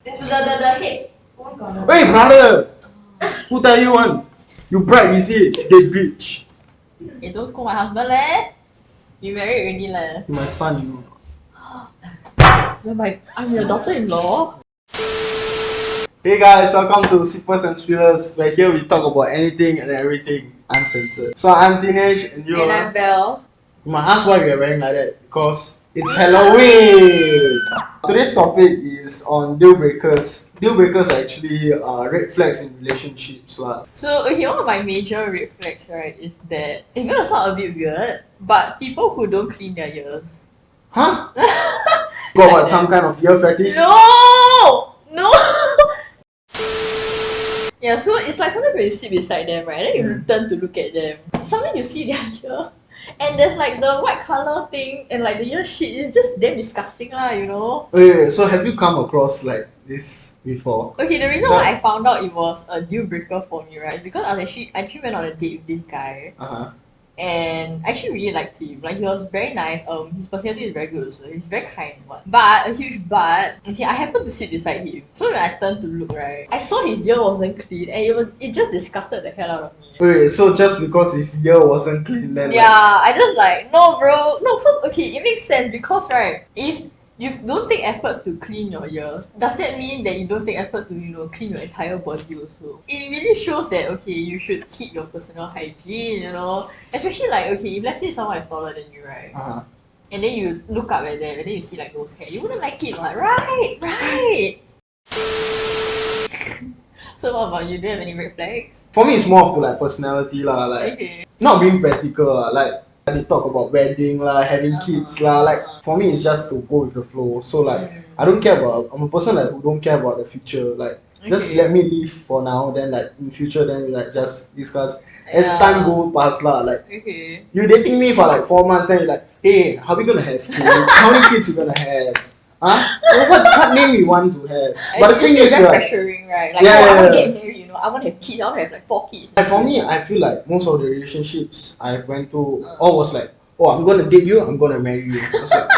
The head. Oh my god. Hey brother! Who tell you one? You bride is it? Dead bitch. Eh, don't call my husband leh. You married already leh. My son, you know. I'm your daughter-in-law. Hey guys, welcome to Sippers and Spillers, where here we talk about anything and everything uncensored. So I'm Dinesh and you And I'm Belle. You might ask why we are wearing like that, because it's Halloween! Today's topic is on deal breakers. Deal breakers are actually red flags in relationships. So, okay, one of my major red flags, right, is that it's gonna sound a bit weird, but people who don't clean their ears. Huh? Got what, some kind of ear fetish? No! No! Yeah, so it's like sometimes when you sit beside them, right, then you turn to look at them. Sometimes you see their ear, and there's like the white color thing, and like the ear shit, it's just damn disgusting lah, you know? Wait, so have you come across like this before? Okay, the reason why I found out it was a deal breaker for me, right, because I actually went on a date with this guy. And I actually really liked him. Like, he was very nice. His personality is very good also. He's very kind. But a huge but. Okay, I happened to sit beside him. So when I turned to look, right, I saw his ear wasn't clean, and it just disgusted the hell out of me. Wait, so just because his ear wasn't clean, then yeah, I just like no, bro, no. Okay, it makes sense because right, if you don't take effort to clean your ears, does that mean that you don't take effort to clean your entire body also? It really shows that okay, you should keep your personal hygiene, especially like okay, if let's say someone is taller than you, right, and then you look up at them and then you see like those hair, you wouldn't like it, like right. So what about you? Do you have any red flags? For me, it's more of the like personality like not being practical like they talk about wedding having kids like for me it's just to go with the flow. So like I don't care about. I'm a person like who don't care about the future. Like just let me live for now. Then like in future, then we like just discuss as time go past like you dating me for like 4 months. Then you're like, hey, how we gonna have kids? How many kids you gonna have? Huh? What name you want to have? But the thing is, right, pressuring, right? Like, I want to get married, I want to have kids, I want to have like 4 kids. Like for me, I feel like most of the relationships I went to, all was like, oh, I'm gonna date you, I'm gonna marry you. I was like,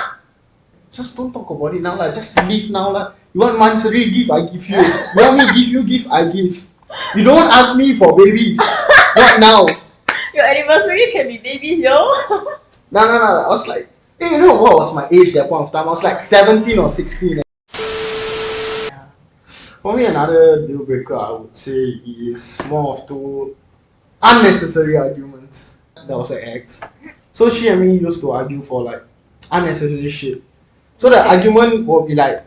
just don't talk about it now, just leave now. You want monthly gift, I give you. You want me give you gift, I give. You don't ask me for babies. What now? Your anniversary can be babies, yo. No. I was like, hey, you know what was my age that point of time? I was like 17 or 16. For me, another deal breaker I would say is more of two unnecessary arguments. That was an ex. So she and me used to argue for like unnecessary shit. So the argument will be like,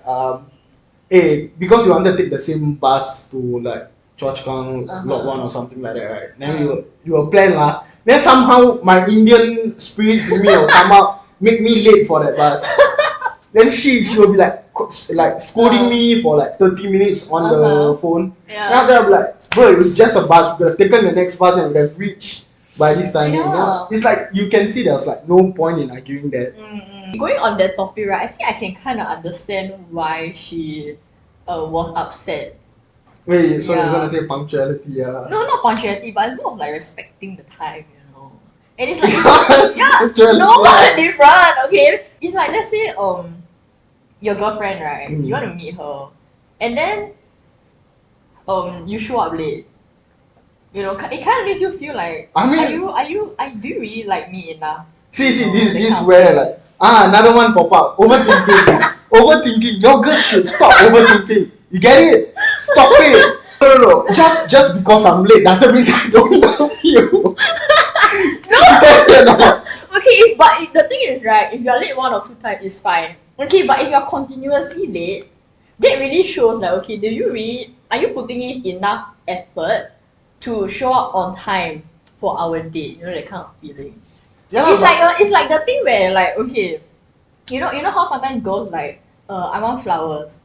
hey, because you want to take the same bus to like Choa Chu Kang Lot 1 or something like that, right? Then you will plan lah. Then somehow my Indian spirits in me will come up, make me late for that bus. Then she will be like scolding me for like 30 minutes on the phone. Yeah. And after I'll be like, bro, it was just a bus. We could have taken the next bus and would have reached by this time. Yeah. It's like you can see there's like no point in arguing that. Going on that topic, right, I think I can kind of understand why she was upset. Wait, so you're gonna say punctuality, No, not punctuality, but it's more of like respecting the time, And it's like different, okay? It's like let's say your girlfriend, right? You want to meet her, and then you show up late. It kind of makes you feel like, do you really like me enough? See, this where like another one pop up. Overthinking. Your girl should stop overthinking. You get it? Stop it. No. Just because I'm late doesn't mean I don't love you. No. Okay, but the thing is, right, if you're late 1 or 2 times, it's fine. Okay, but if you're continuously late, that really shows like, okay, are you putting in enough effort to show up on time for our date? That kind of feeling. Yeah, it's like the thing where like, okay, you know how sometimes girls like, I want flowers,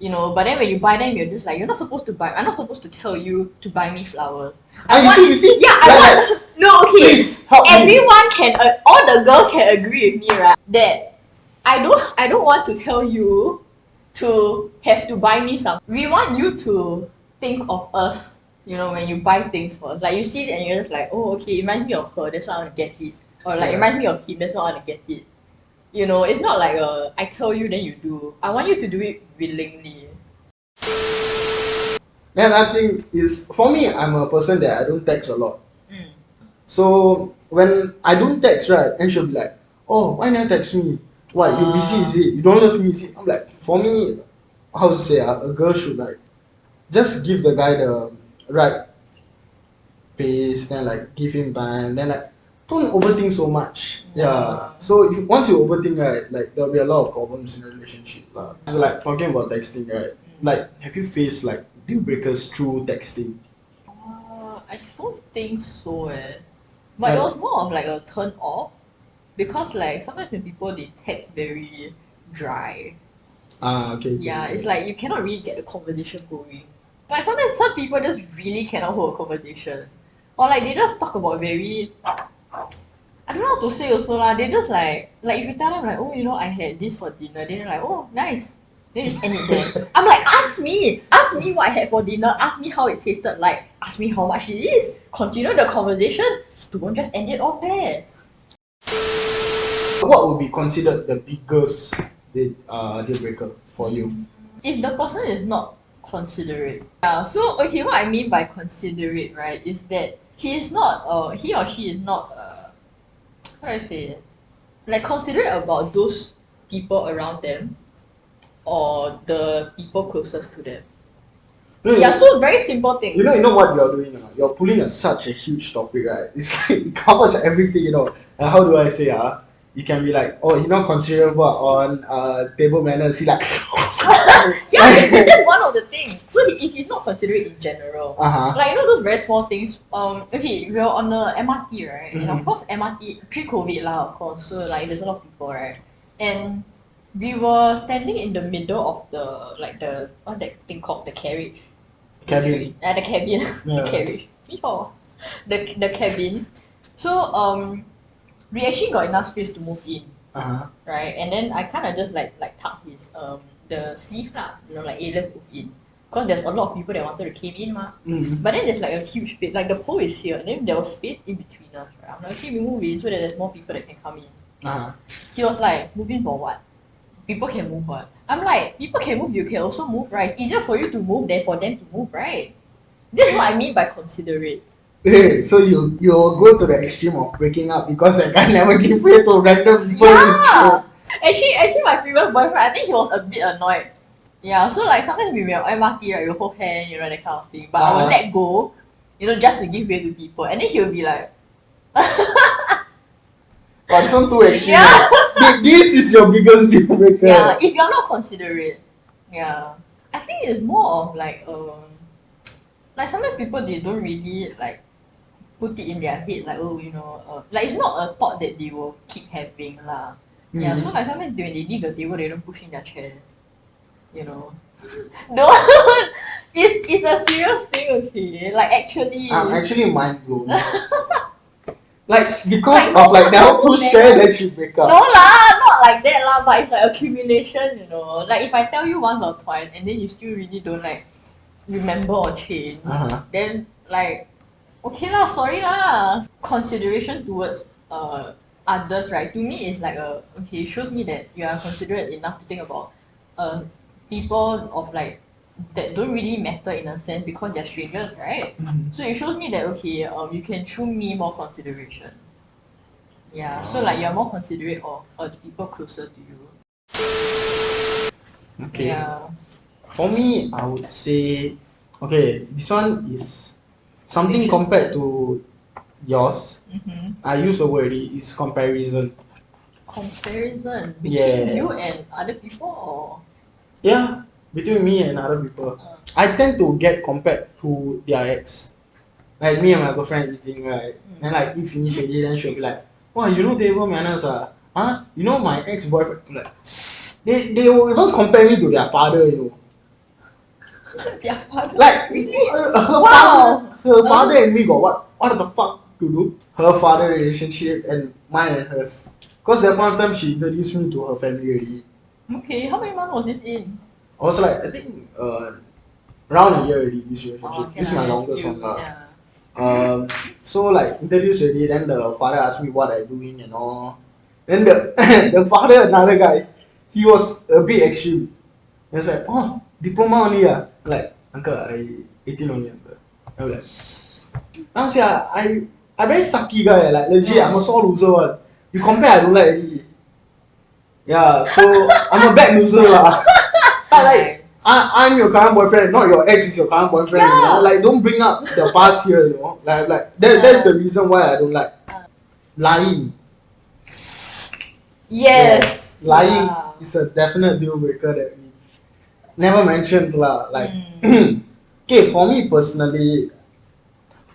but then when you buy them, you're just like, I'm not supposed to tell you to buy me flowers. You see? Yeah, I want. No, okay. Please help Everyone can. All the girls can agree with me, right? That I don't want to tell you to have to buy me something. We want you to think of us, when you buy things for us. Like you see it and you're just like, oh, okay, it reminds me of her. That's why I want to get it. Or like it reminds me of him. That's why I want to get it. It's not like I tell you then you do. I want you to do it willingly. Then I think is for me, I'm a person that I don't text a lot. Mm. So when I don't text, right, and she'll be like, "Oh, why not text me? What, you busy? Is it? You don't love me? Is it?" I'm like, for me, how to say, a girl should like just give the guy the right pace, then like give him time, then like don't overthink so much. Yeah. So if once you overthink, right, like there'll be a lot of problems in a relationship. So like talking about texting, right? Like, have you faced like deal breakers through texting? I don't think so but it Like, was more of like a turn off because like sometimes when people they text very dry. okay. Yeah, it's like you cannot really get the conversation going. Like sometimes some people just really cannot hold a conversation. Or like they just talk about very I don't know how to say also lah. They just like if you tell them like, oh, you know, I had this for dinner, then they're like, oh, nice. Then just end it there. I'm like, ask me what I had for dinner, ask me how it tasted like, ask me how much it is. Continue the conversation. Don't just end it off there. what would be considered the biggest deal breaker for you? If the person is not considerate. Yeah, so okay, what I mean by considerate, right, is that he is not he or she is not how do I say it? Like considerate about those people around them or the people closest to them. Yeah, so very simple thing. You know what you're doing. You're pulling such a huge topic, right? It's like it covers everything. And how do I say? You can be like, oh, you're not considerable on table manners. He like, yeah, that's one of the things. So if he's not considerate in general, like you know those very small things. Okay, we're on the MRT, right? And of course MRT pre-COVID lah, of course. So like there's a lot of people, right? And we were standing in the middle of the what's that thing called, the carriage. cabin. The cabin. Yeah. The carriage. Before. The cabin. So we actually got enough space to move in. Right? And then I kinda just like tuck his the sleeve lah. You know, like let's move in. Because there's a lot of people that wanted to came in ma. But then there's like a huge space, like the pole is here and then there was space in between us, right? I'm like, okay, we move in so that there's more people that can come in. He was like, move in for what? People can move what? I'm like, people can move, you can also move, right? It's easier for you to move than for them to move, right? This is what I mean by considerate. Hey, so you go to the extreme of breaking up because that guy never give way to random people. Yeah! Actually my previous boyfriend, I think he was a bit annoyed. Yeah, so like sometimes we were on MRT, right, we hold hand, you know, that kind of thing. But I will let go, you know, just to give way to people. And then he will be like But it's not too extreme. Yeah. This is your biggest deal breaker. Yeah, if you're not considerate. Yeah. I think it's more of like sometimes people they don't really like put it in their head like, oh, you know, like it's not a thought that they will keep having lah. Yeah, so like sometimes when they leave the table they don't push in their chairs. You know. No, it's a serious thing, okay? Like actually I'm actually mind blown. Like because of like never push chair then she break up. No lah, not like that lah, but it's like accumulation, you know. Like if I tell you once or twice and then you still really don't like remember or change, then like okay lah, sorry lah. Consideration towards others, right? To me is like okay, it shows me that you are considerate enough to think about people of like that don't really matter in a sense because they're strangers, right? So it shows me that okay, you can show me more consideration. Yeah, so like you're more considerate of the people closer to you. Okay. Yeah. For me, I would say, okay, this one is something compared to yours. I use the word is comparison. Comparison between you and other people, or? Yeah, between me and other people. I tend to get compared to their ex. Like me and my girlfriend eating, right? And like eat finish already, then she'll be like, wow, you know table manners Huh? You know my ex-boyfriend? Like, they will even compare me to their father, you know. Their father? Like, Really? her father and me got what the fuck to do? Her father relationship and mine and hers. Because that point of time she introduced me to her family already. Okay, how many months was this in? I was like, I think around a year already this relationship. Okay, This is my longest still, one. Yeah. So like introduced already, then the father asked me what I'm doing and all. Then the the father, another guy, he was a bit extreme. He was like, oh, diploma only Like, uncle, I 18 only, uncle. I'm like, now see, I very sucky guy, like legit, I'm a sore loser one. You compare, I don't like already. Yeah, so I'm a bad loser lah. Like, I'm your current boyfriend, not your ex is your current boyfriend, you know? Like, don't bring up the past here, you know? That's the reason why I don't like lying. Yes. Lying is a definite deal breaker that we never mentioned lah. Like, okay, for me personally,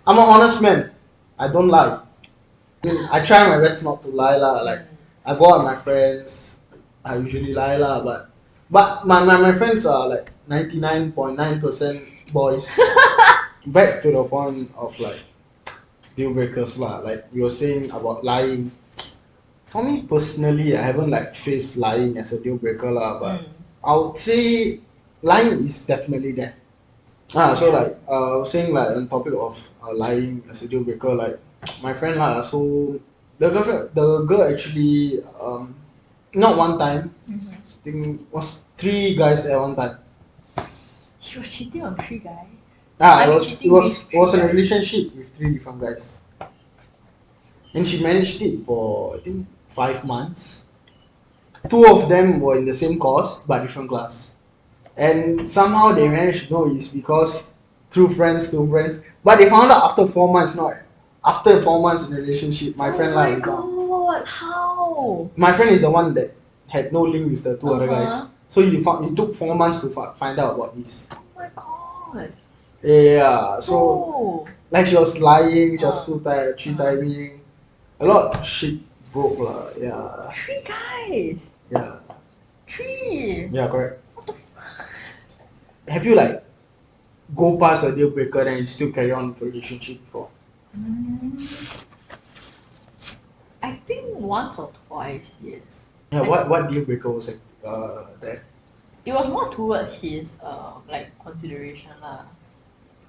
I'm an honest man. I don't lie. I mean, I try my best not to lie lah. Like, I go out with my friends, I usually lie lah. But my friends are like 99.9% boys. Back to the point of like deal breakers lah. Like you were saying about lying. For me personally, I haven't like faced lying as a deal breaker lah. But I would say lying is definitely there. So like I was saying like on topic of lying as a deal breaker, like my friend lah. So the girl actually not one time. I think was 3 guys at one time. She was cheating on 3 guys. It was a relationship with 3 different guys, and she managed it for I think 5 months. 2 of them were in the same course but different class, and somehow they managed to know it's because through friends, but they found out after 4 months. Not after 4 months in a relationship, my friend lied. Oh my god, how? My friend is the one that had no link with the 2 other guys, so he took 4 months to find out about this. Oh my god. Yeah, so like she was lying, she was 3 timing, a lot of shit broke lah. Yeah. 3 guys. Yeah. 3. Yeah, correct. What the fuck? Have you like go past a deal breaker and you still carry on with a relationship before? I think once or twice, yes. Yeah, what deal breaker was it? That? It was more towards his like consideration lah.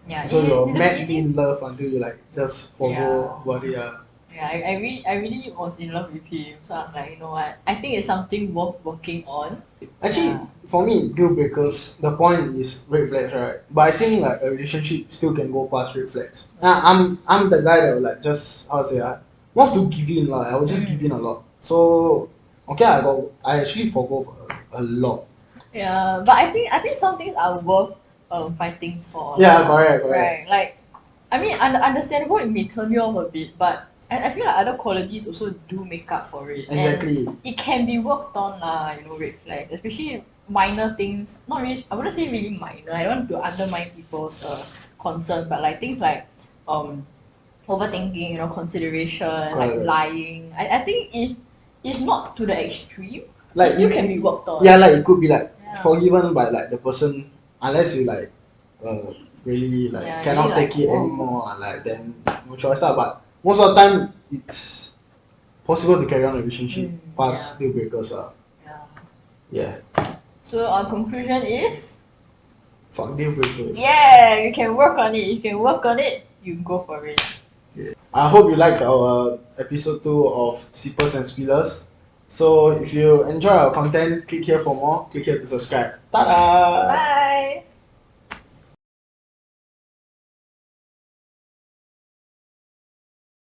Yeah. So you're madly in love until you like just forgo about it. Yeah, I really was in love with him. So I'm like, you know what? I think it's something worth working on. Actually, for me, deal breakers, the point is red flags, right? But I think like a relationship still can go past red flags. I'm the guy that will like just how to say want to give in lah. I will just give in a lot. So okay, I actually forgo a lot. Yeah, but I think some things are worth fighting for. Yeah, correct. Right, like I mean, understandable it may turn you off a bit, but I feel like other qualities also do make up for it. Exactly. And it can be worked on lah, you know, red flags, especially minor things. Not really, I wouldn't say really minor. I don't want to undermine people's concern, but like things like overthinking, you know, consideration, like lying. I think if it's not to the extreme, like it still can be worked on. Yeah, like it could be like forgiven by like the person, unless you like really like cannot take it anymore, like then no choice lah. But most of the time it's possible to carry on a relationship past deal breakers. Yeah. So our conclusion is fuck deal breakers. Yeah, you can work on it. You go for it. Yeah. I hope you liked our episode 2 of Sippers and Spillers. So if you enjoy our content, click here for more, click here to subscribe. Ta-da! Bye!